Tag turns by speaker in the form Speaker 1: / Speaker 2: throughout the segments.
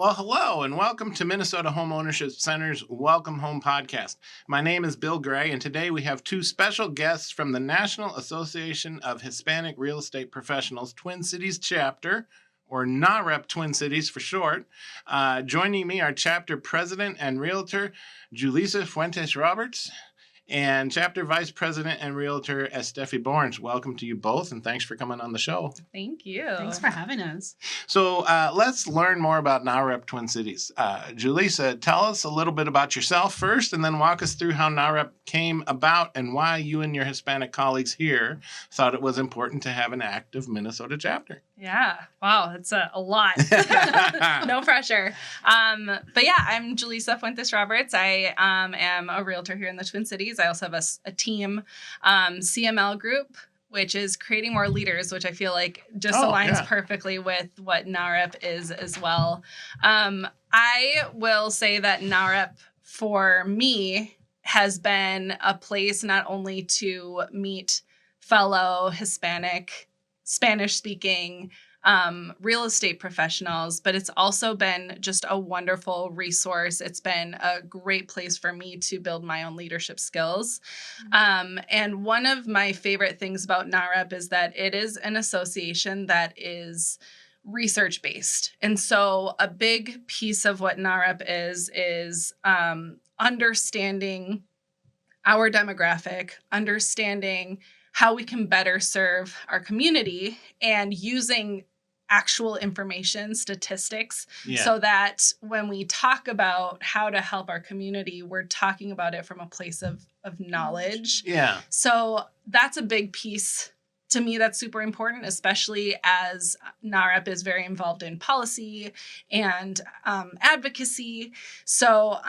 Speaker 1: Well, hello and welcome to Minnesota Home Ownership Center's Welcome Home podcast. My name is Bill Gray, and today we have two special guests from the National Association of Hispanic Real Estate Professionals Twin Cities chapter, or NAHREP Twin Cities for short. Joining me are chapter president and realtor Julissa Fuentes-Roberts and chapter vice president and realtor Estefy Borns. Welcome to you both, and thanks for coming on the show.
Speaker 2: Thank you.
Speaker 3: Thanks for having us.
Speaker 1: So let's learn more about NAHREP Twin Cities. Julissa, tell us a little bit about yourself first, and then walk us through how NAHREP came about and why you and your Hispanic colleagues here thought it was important to have an active Minnesota chapter.
Speaker 2: Yeah. Wow. That's a lot. No pressure. But yeah, I'm Julissa Fuentes-Roberts. I am a realtor here in the Twin Cities. I also have a team, CML group, which is creating more leaders, which I feel like just aligns perfectly with what NAHREP is as well. I will say that NAHREP for me has been a place not only to meet fellow Hispanic, Spanish-speaking real estate professionals, but it's also been just a wonderful resource. It's been a great place for me to build my own leadership skills. And one of my favorite things about NAHREP is that it is an association that is research-based. And so a big piece of what NAHREP is understanding our demographic, understanding how we can better serve our community, and using actual information, statistics, so that when we talk about how to help our community, we're talking about it from a place of knowledge. Yeah. So that's a big piece to me that's super important, especially as NAHREP is very involved in policy and advocacy. So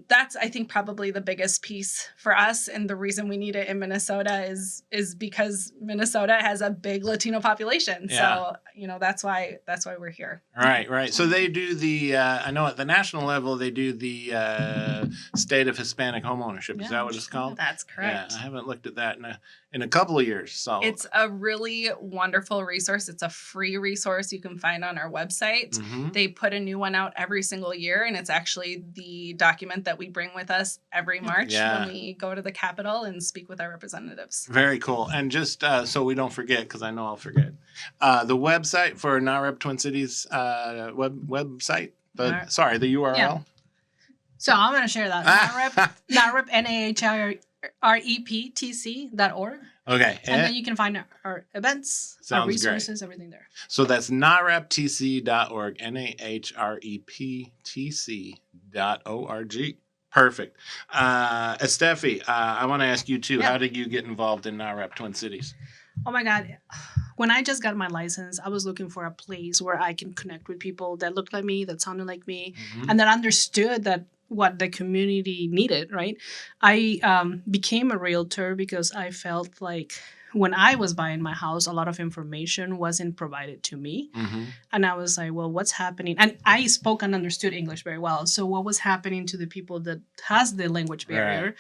Speaker 2: that's, I think, probably the biggest piece for us. And the reason we need it in Minnesota is because Minnesota has a big Latino population. Yeah. So, that's why we're here.
Speaker 1: Right. So they do the, I know at the national level, they do the State of Hispanic Home Ownership. Is that what it's called?
Speaker 2: That's correct.
Speaker 1: Yeah, I haven't looked at that in a couple of years. So
Speaker 2: it's a really wonderful resource. It's a free resource you can find on our website. Mm-hmm. They put a new one out every single year, and it's actually the document that we bring with us every March when we go to the Capitol and speak with our representatives.
Speaker 1: Very cool. And just so we don't forget, because I know I'll forget, the website for NAHREP Twin Cities website, the URL. Yeah.
Speaker 3: So I'm going to share that. NAHREP, NAHREPTC.org.
Speaker 1: Okay.
Speaker 3: And then you can find our events, our resources, everything there.
Speaker 1: So that's nahreptc.org, NAHREPTC.org. Perfect. Estefy, I want to ask you too, how did you get involved in NAHREP Twin Cities?
Speaker 3: Oh my God. When I just got my license, I was looking for a place where I can connect with people that looked like me, that sounded like me, and that understood that what the community needed, right? I became a realtor because I felt like when I was buying my house, a lot of information wasn't provided to me. Mm-hmm. And I was like, well, what's happening? And I spoke and understood English very well. So what was happening to the people that has the language barrier? Right.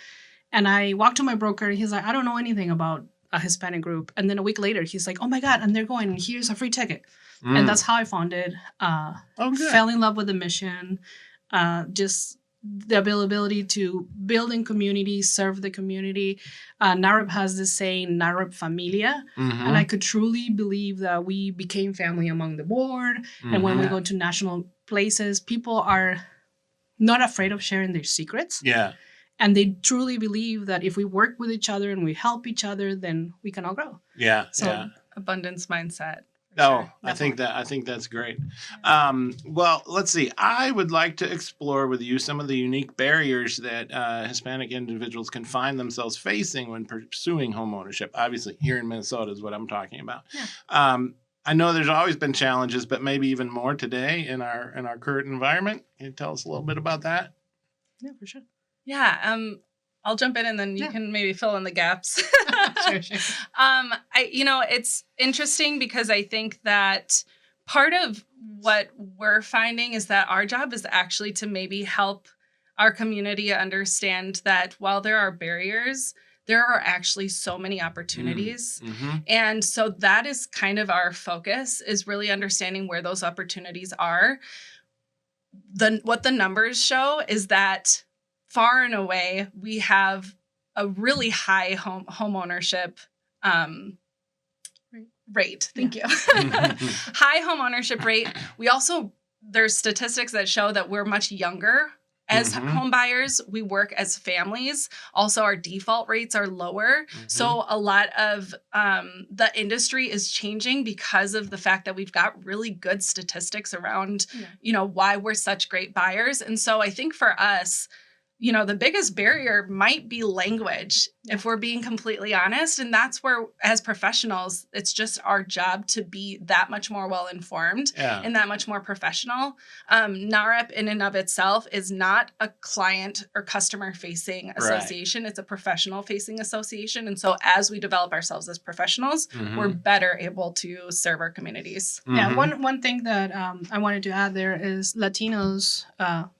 Speaker 3: And I walked to my broker, and he's like, I don't know anything about a Hispanic group. And then a week later, he's like, oh my God, and they're going, here's a free ticket. And that's how I found it. Fell in love with the mission, just the availability to build in community, serve the community. NAHREP has this saying, NAHREP Familia. Mm-hmm. And I could truly believe that we became family among the board. Mm-hmm. And when we go to national places, people are not afraid of sharing their secrets. Yeah. And they truly believe that if we work with each other and we help each other, then we can all grow.
Speaker 1: Yeah.
Speaker 2: So abundance mindset.
Speaker 1: Sure. I think that's great. Well, let's see. I would like to explore with you some of the unique barriers that Hispanic individuals can find themselves facing when pursuing home ownership. Obviously, here in Minnesota is what I'm talking about. Yeah. I know there's always been challenges, but maybe even more today in our current environment. Can you tell us a little bit about that?
Speaker 3: Yeah, for sure.
Speaker 2: Yeah. I'll jump in and then you can maybe fill in the gaps.
Speaker 3: Sure.
Speaker 2: It's interesting because I think that part of what we're finding is that our job is actually to maybe help our community understand that while there are barriers, there are actually so many opportunities. Mm-hmm. And so that is kind of our focus, is really understanding where those opportunities are. what the numbers show is that far and away we have a really high home ownership rate. Thank you. High home ownership rate. We also, there's statistics that show that we're much younger as home buyers. We work as families. Also, our default rates are lower. So a lot of the industry is changing because of the fact that we've got really good statistics around, why we're such great buyers. And so I think for us, the biggest barrier might be language, if we're being completely honest. And that's where, as professionals, it's just our job to be that much more well-informed and that much more professional. NAHREP in and of itself is not a client or customer-facing association. Right. It's a professional-facing association. And so as we develop ourselves as professionals, we're better able to serve our communities.
Speaker 3: Yeah, one thing that I wanted to add there is Latinos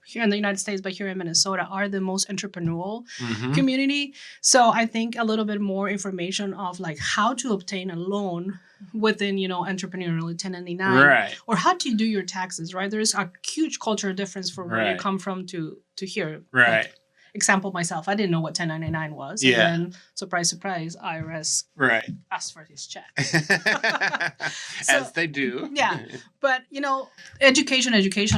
Speaker 3: here in the United States, but here in Minnesota, are the most entrepreneurial community. So I think a little bit more information of like how to obtain a loan within, entrepreneurial 1099,
Speaker 1: right,
Speaker 3: or how to do your taxes, right? There's a huge cultural difference from where you come from to here.
Speaker 1: Right.
Speaker 3: Like, example, myself, I didn't know what 1099 was.
Speaker 1: Yeah.
Speaker 3: And then, surprise, surprise, IRS asked for his check.
Speaker 1: As they do.
Speaker 3: Yeah. But, education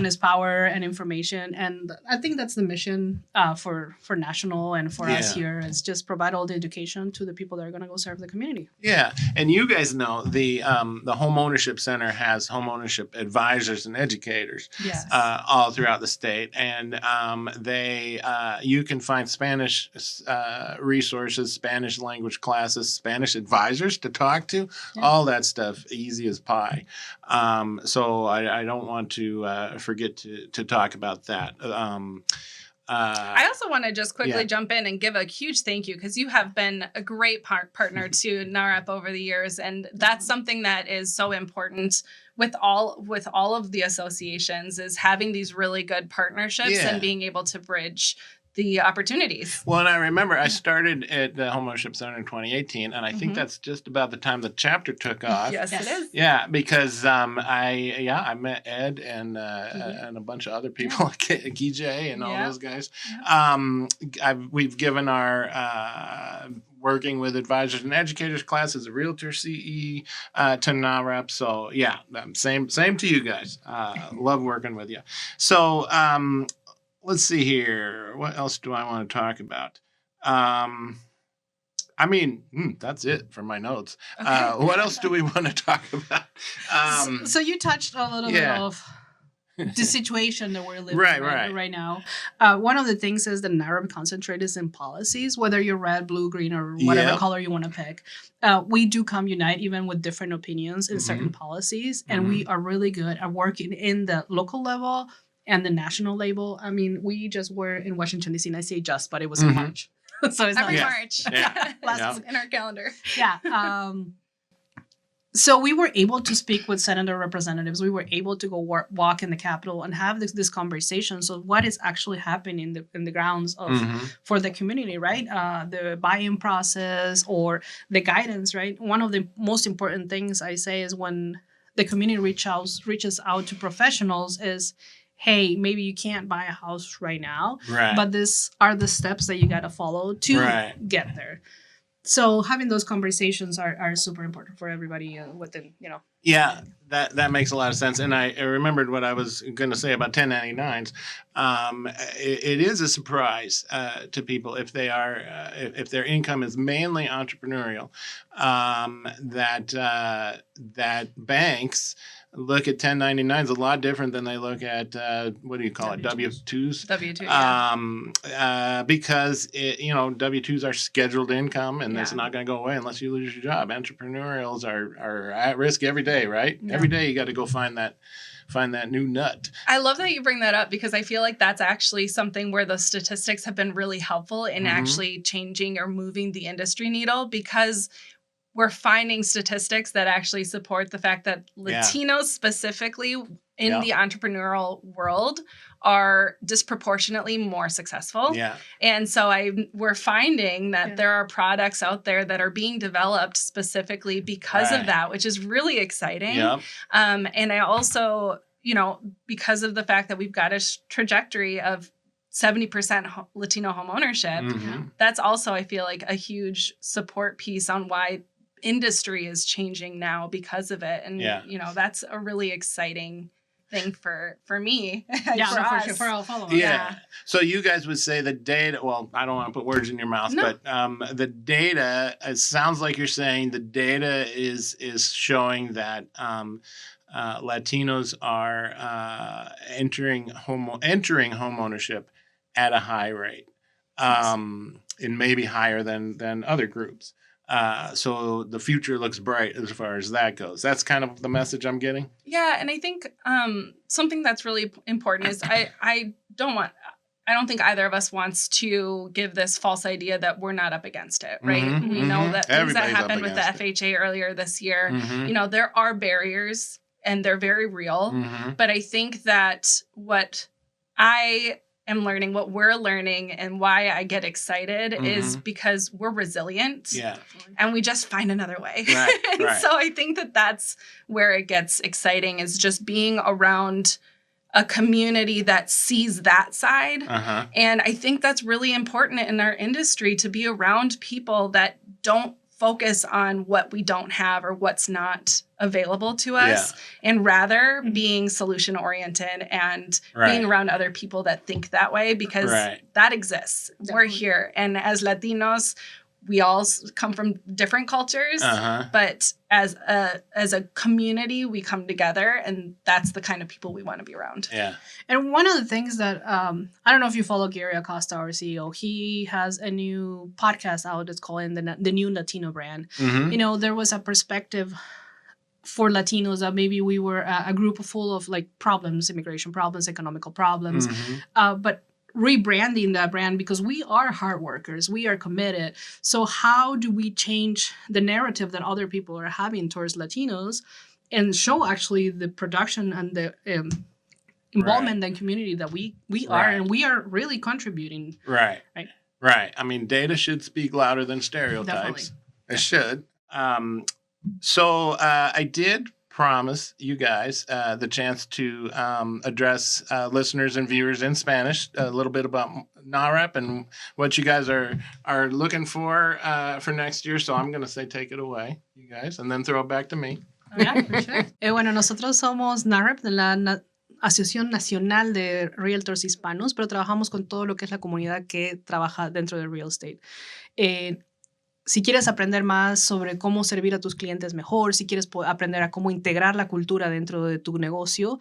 Speaker 3: is power and information. And I think that's the mission for National and for us here, is just provide all the education to the people that are going to go serve the community.
Speaker 1: Yeah. And you guys know the Home Ownership Center has home ownership advisors and educators all throughout the state. And you can find Spanish resources, Spanish language classes, Spanish advisors to talk to, all that stuff, easy as pie. So I don't want to forget to talk about that.
Speaker 2: I also want to just quickly jump in and give a huge thank you, because you have been a great partner to NAHREP over the years. And that's something that is so important with all of the associations, is having these really good partnerships and being able to bridge the opportunities.
Speaker 1: Well, and I remember I started at the Home Ownership Center in 2018, and I think that's just about the time the chapter took off.
Speaker 2: Yes, it is.
Speaker 1: Yeah, because I met Ed and a bunch of other people, KJ and all those guys. We've given our working with advisors and educators class as a realtor CE to NAHREP. So yeah, same to you guys. Love working with you. So let's see here. What else do I want to talk about? That's it for my notes. Okay. What else do we want to talk about?
Speaker 3: So you touched a little bit of the situation that we're living right now. One of the things is the NAHREP concentrates in policies, whether you're red, blue, green, or whatever color you want to pick. We do come unite even with different opinions in certain policies, and we are really good at working in the local level and the national label. I mean, we just were in Washington, D.C., and I say just, but it was in March. So it's
Speaker 2: every March.
Speaker 1: Yeah.
Speaker 2: In our calendar.
Speaker 3: Yeah. So we were able to speak with senator representatives. We were able to go walk in the Capitol and have this conversation. So what is actually happening in the grounds of for the community, right? The buy-in process or the guidance, right? One of the most important things I say is when the community reaches out to professionals is, hey, maybe you can't buy a house right now, but these are the steps that you got to follow to get there. So having those conversations are super important for everybody within,
Speaker 1: Yeah, that makes a lot of sense. And I remembered what I was going to say about 1099s. It is a surprise to people if they are if their income is mainly entrepreneurial, that banks look at 1099s a lot different than they look at what do you call
Speaker 2: W-2s?
Speaker 1: it, W-2. Because W-2s are scheduled income, and it's not going to go away unless you lose your job. Entrepreneurials are at risk every day, right? Yeah. Every day you got to go find that new nut.
Speaker 2: I love that you bring that up, because I feel like that's actually something where the statistics have been really helpful in actually changing or moving the industry needle, because we're finding statistics that actually support the fact that Latinos specifically in the entrepreneurial world are disproportionately more successful. Yeah. And so we're finding that there are products out there that are being developed specifically because of that, which is really exciting. Yep. And I also, because of the fact that we've got a trajectory of 70% Latino home ownership, that's also, I feel like, a huge support piece on why industry is changing now because of it. And, that's a really exciting thing for me.
Speaker 3: For all followers.
Speaker 1: Yeah. So you guys would say the data, well, I don't want to put words in your mouth, but the data, it sounds like you're saying the data is showing that Latinos are entering home ownership at a high rate, and maybe higher than other groups. So the future looks bright as far as that goes. That's kind of the message I'm getting.
Speaker 2: Yeah, and I think something that's really important is I don't think either of us wants to give this false idea that we're not up against it, right? We know that things that happened with the FHA earlier this year, there are barriers and they're very real. But I think that what I am learning, what we're learning, and why I get excited is because we're resilient and we just find another way. Right. So I think that that's where it gets exciting, is just being around a community that sees that side. And I think that's really important in our industry, to be around people that don't focus on what we don't have or what's not available to us, and rather being solution oriented and being around other people that think that way, because that exists. Definitely. We're here. And as Latinos, we all come from different cultures, but as a community, we come together, and that's the kind of people we want to be around. Yeah.
Speaker 3: And one of the things that, I don't know if you follow Gary Acosta, our CEO, he has a new podcast out. It's called the New Latino Brand. There was a perspective for Latinos that maybe we were a group full of like problems, immigration problems, economical problems, but rebranding that brand, because we are hard workers, we are committed. So how do we change the narrative that other people are having towards Latinos and show actually the production and the involvement and community that we are, and we are really contributing. Right.
Speaker 1: I mean, data should speak louder than stereotypes. Definitely. It should. So I did promise you guys the chance to address listeners and viewers in Spanish a little bit about NAHREP and what you guys are looking for next year. So I'm going to say take it away, you guys, and then throw it back to me.
Speaker 3: Yeah, for sure. Bueno, nosotros somos NAHREP, de la Asociación Nacional de Realtors Hispanos, pero trabajamos con todo lo que es la comunidad que trabaja dentro del real estate. Si quieres aprender más sobre cómo servir a tus clientes mejor, si quieres aprender a cómo integrar la cultura dentro de tu negocio,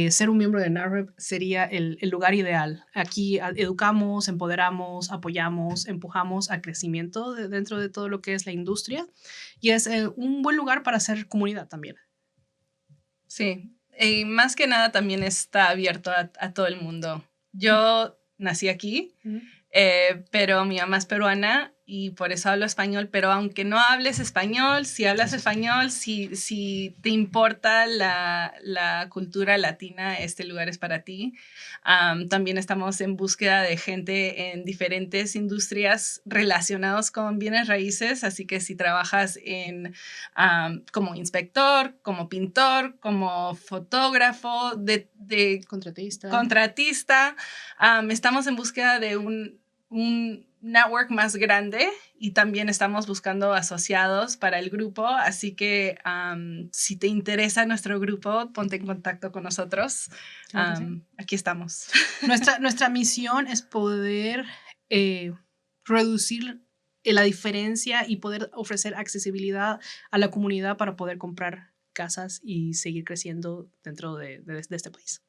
Speaker 3: ser un miembro de NAHREP sería el lugar ideal. Aquí educamos, empoderamos, apoyamos, empujamos a crecimiento dentro de todo lo que es la industria, y es un buen lugar para hacer comunidad también.
Speaker 2: Sí, y más que nada también está abierto a todo el mundo. Yo nací aquí, pero mi mamá es peruana y por eso hablo español, pero aunque no hables español, si hablas español, si te importa la cultura latina, este lugar es para ti. También estamos en búsqueda de gente en diferentes industrias relacionadas con bienes raíces, así que si trabajas como inspector, como pintor, como fotógrafo, de contratista, estamos en búsqueda de un network más grande, y también estamos buscando asociados para el grupo, así que si te interesa nuestro grupo, ponte en contacto con nosotros. Aquí estamos.
Speaker 3: Nuestra misión es poder reducir la diferencia y poder ofrecer accesibilidad a la comunidad para poder comprar casas y seguir creciendo dentro de este país.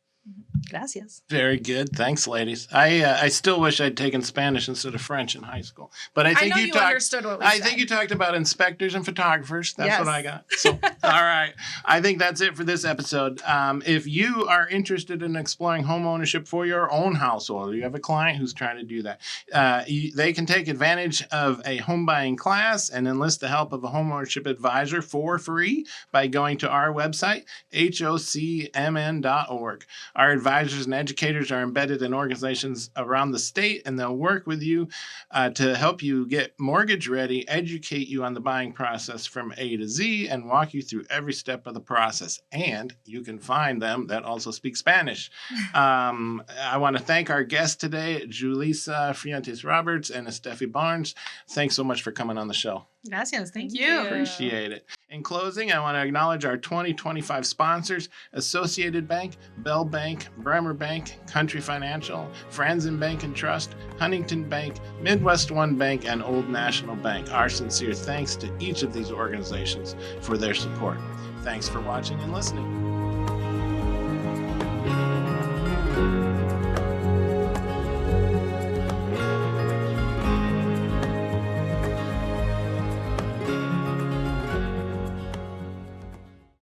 Speaker 3: Gracias.
Speaker 1: Very good. Thanks, ladies. I still wish I'd taken Spanish instead of French in high school. But I think you
Speaker 2: understood what we said.
Speaker 1: I think you talked about inspectors and photographers. That's what I got. So, all right. I think that's it for this episode. If you are interested in exploring home ownership for your own household, you have a client who's trying to do that, they can take advantage of a home buying class and enlist the help of a home ownership advisor for free by going to our website, hocmn.org. Our advisor advisors and educators are embedded in organizations around the state, and they'll work with you to help you get mortgage ready, educate you on the buying process from A to Z, and walk you through every step of the process. And you can find them that also speak Spanish. I want to thank our guests today, Julissa Fuentes-Roberts and Estefy Borns. Thanks so much for coming on the show.
Speaker 3: Gracias. Thank
Speaker 2: Thank
Speaker 3: you.
Speaker 2: you.
Speaker 1: Appreciate it. In closing, I want to acknowledge our 2025 sponsors: Associated Bank, Bell Bank, Bremer Bank, Country Financial, Franzen Bank and Trust, Huntington Bank, Midwest One Bank, and Old National Bank. Our sincere thanks to each of these organizations for their support. Thanks for watching and listening.